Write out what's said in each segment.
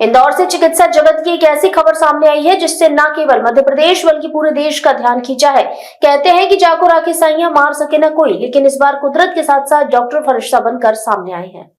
इंदौर से चिकित्सा जगत की एक ऐसी खबर सामने आई है जिससे न केवल मध्य प्रदेश बल्कि पूरे देश का ध्यान खींचा है। कहते हैं कि जाको राखी साइयां मार सके न कोई, लेकिन इस बार कुदरत के साथ साथ डॉक्टर फरिश्ता बनकर सामने आए हैं।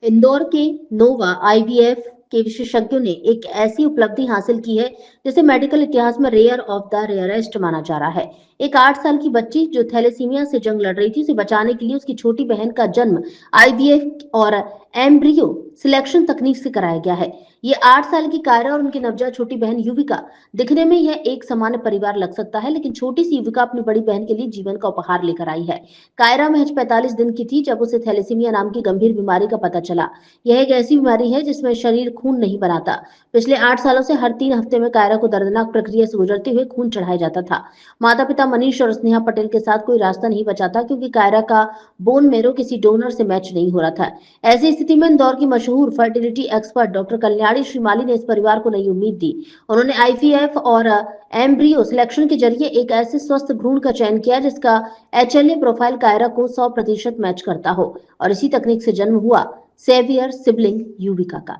इंदौर के नोवा आईवीएफ के विशेषज्ञों ने एक ऐसी उपलब्धि हासिल की है जिसे मेडिकल इतिहास में रेयर ऑफ द रेयरेस्ट माना जा रहा है। एक 8 साल की बच्ची जो थैलेसीमिया से जंग लड़ रही थी, उसे बचाने के लिए उसकी छोटी बहन का जन्म आईवीएफ और एम्ब्रियो सिलेक्शन तकनीक से कराया गया है। ये 8 साल की कायरा और उनकी नवजात छोटी बहन युविका। दिखने में यह एक सामान्य परिवार लग सकता है, लेकिन छोटी सी युविका अपनी बड़ी बहन के लिए जीवन का उपहार लेकर आई है। कायरा महज 45 दिन की थी जब उसे थैलेसीमिया नाम की गंभीर बीमारी का पता चला। यह एक ऐसी बीमारी है जिसमें शरीर खून नहीं बनाता। पिछले 8 सालों से हर 3 हफ्ते में कायरा को दर्दनाक प्रक्रिया से गुजरते हुए खून चढ़ाया जाता था। माता पिता मनीष और स्नेहा पटेल के साथ कोई रास्ता नहीं बचा था, क्योंकि कायरा का बोन मेरो किसी डोनर से मैच नहीं हो रहा था। ऐसी स्थिति में इंदौर की मशहूर fertility expert doctor Kalyani Shrimali ने इस परिवार को नई उम्मीद दी। उन्होंने आईवीएफ और एम्ब्रियो सिलेक्शन के जरिए एक ऐसे स्वस्थ भ्रूण का चयन किया जिसका एचएलए प्रोफाइल कायरा को 100% मैच करता हो, और इसी तकनीक से जन्म हुआ सेवियर सिबलिंग युविका का।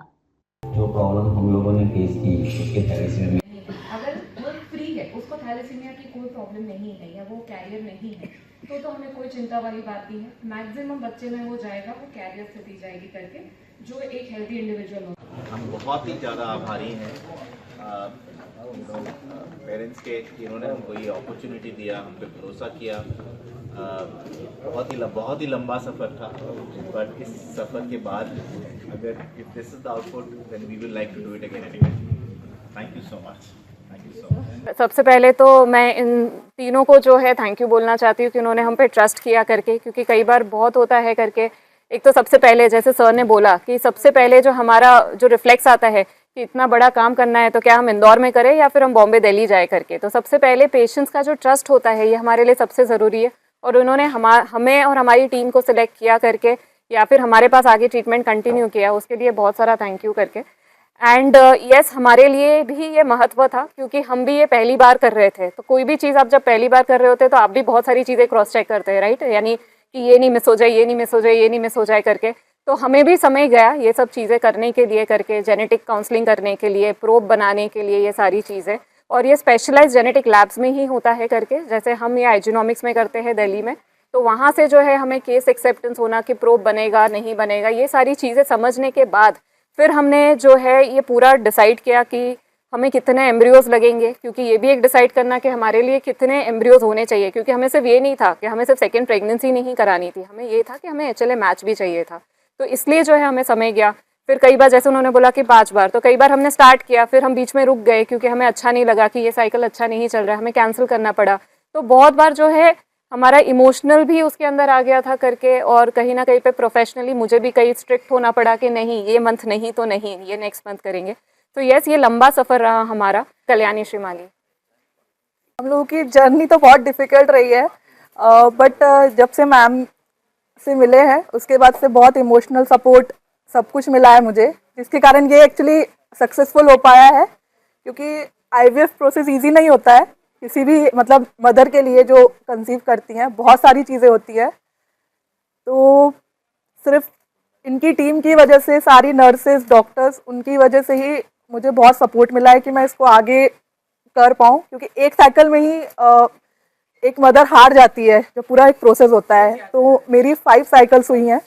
जो प्रॉब्लम हम लोगों ने फेस की उसके थैलेसीमिया में, अगर वो फ्री है, उसको थैलेसीमिया की कोई प्रॉब्लम नहीं है या वो कैरियर नहीं है, तो हमें कोई चिंता वाली बात नहीं है। मैक्सिमम बच्चे में वो जाएगा, वो कैरियर स्थिति जाएगी करके, जो एक हेल्दी इंडिविजुअल हो। हम बहुत ही ज़्यादा आभारी हैं पेरेंट्स के, जिन्होंने हमको ये अपॉर्चुनिटी दिया, हम पे भरोसा किया। बहुत ही लंबा सफ़र था, बट इस सफ़र के बाद अगर if this is the output then we will like to do it again and again. Thank you so much. सबसे पहले तो मैं इन तीनों को जो है थैंक यू बोलना चाहती हूँ कि उन्होंने हम पे ट्रस्ट किया करके, क्योंकि कई बार बहुत होता है करके। एक तो सबसे पहले जैसे सर ने बोला कि सबसे पहले जो हमारा जो रिफ्लेक्स आता है कि इतना बड़ा काम करना है तो क्या हम इंदौर में करें या फिर हम बॉम्बे दिल्ली जाए करके, तो सबसे पहले पेशेंट्स का जो ट्रस्ट होता है ये हमारे लिए सबसे ज़रूरी है। और उन्होंने हमें और हमारी टीम को सिलेक्ट किया करके या फिर हमारे पास आगे ट्रीटमेंट कंटिन्यू किया, उसके लिए बहुत सारा थैंक यू करके। एंड यस, हमारे लिए भी ये महत्व था क्योंकि हम भी ये पहली बार कर रहे थे। तो कोई भी चीज़ आप जब पहली बार कर रहे होते तो आप भी बहुत सारी चीज़ें क्रॉस चेक करते हैं, राइट, यानी कि ये नहीं मिस हो जाए, ये नहीं मिस हो जाए, ये नहीं मिस हो जाए करके। तो हमें भी समय गया ये सब चीज़ें करने के लिए करके, जेनेटिक काउंसलिंग करने के लिए, प्रोब बनाने के लिए, ये सारी चीज़ें। और ये स्पेशलाइज जेनेटिक लैब्स में ही होता है करके, जैसे हम ये आइजिनोमिक्स में करते हैं दिल्ली में। तो वहाँ से जो है हमें केस एक्सेप्टेंस होना कि प्रोब बनेगा नहीं बनेगा, ये सारी चीज़ें समझने के बाद फिर हमने जो है ये पूरा डिसाइड किया कि हमें कितने एम्ब्रियोज लगेंगे, क्योंकि ये भी एक डिसाइड करना कि हमारे लिए कितने एम्ब्रियोज होने चाहिए। क्योंकि हमें सिर्फ ये नहीं था कि हमें सिर्फ सेकंड प्रेगनेंसी नहीं करानी थी, हमें ये था कि हमें एचएलए मैच भी चाहिए था। तो इसलिए जो है हमें समय गया। फिर कई बार जैसे उन्होंने बोला कि 5 बार, तो कई बार हमने स्टार्ट किया, फिर हम बीच में रुक गए क्योंकि हमें अच्छा नहीं लगा कि ये साइकिल अच्छा नहीं चल रहा है, हमें कैंसिल करना पड़ा। तो बहुत बार जो है हमारा इमोशनल भी उसके अंदर आ गया था करके, और कहीं ना कहीं पे प्रोफेशनली मुझे भी कहीं स्ट्रिक्ट होना पड़ा कि नहीं ये मंथ नहीं तो नहीं, ये नेक्स्ट मंथ करेंगे। तो यस, ये लंबा सफ़र रहा हमारा। कल्याणी श्रीमाली, हम लोगों की जर्नी तो बहुत डिफ़िकल्ट रही है, बट जब से मैम से मिले हैं उसके बाद से बहुत इमोशनल सपोर्ट सब कुछ मिला है मुझे, जिसके कारण ये एक्चुअली सक्सेसफुल हो पाया है। क्योंकि आईवीएफ प्रोसेस इजी नहीं होता है किसी भी मतलब मदर के लिए जो कंसीव करती हैं, बहुत सारी चीज़ें होती है। तो सिर्फ इनकी टीम की वजह से, सारी नर्सेज, डॉक्टर्स, उनकी वजह से ही मुझे बहुत सपोर्ट मिला है कि मैं इसको आगे कर पाऊँ। क्योंकि एक साइकिल में ही एक मदर हार जाती है, जो पूरा एक प्रोसेस होता है। तो मेरी 5 साइकिल्स हुई हैं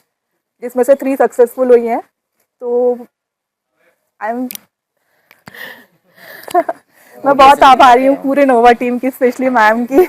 जिसमें से 3 सक्सेसफुल हुई हैं। तो आई एम मैं बहुत आभारी हूँ पूरे नोवा टीम की, स्पेशली मैम की।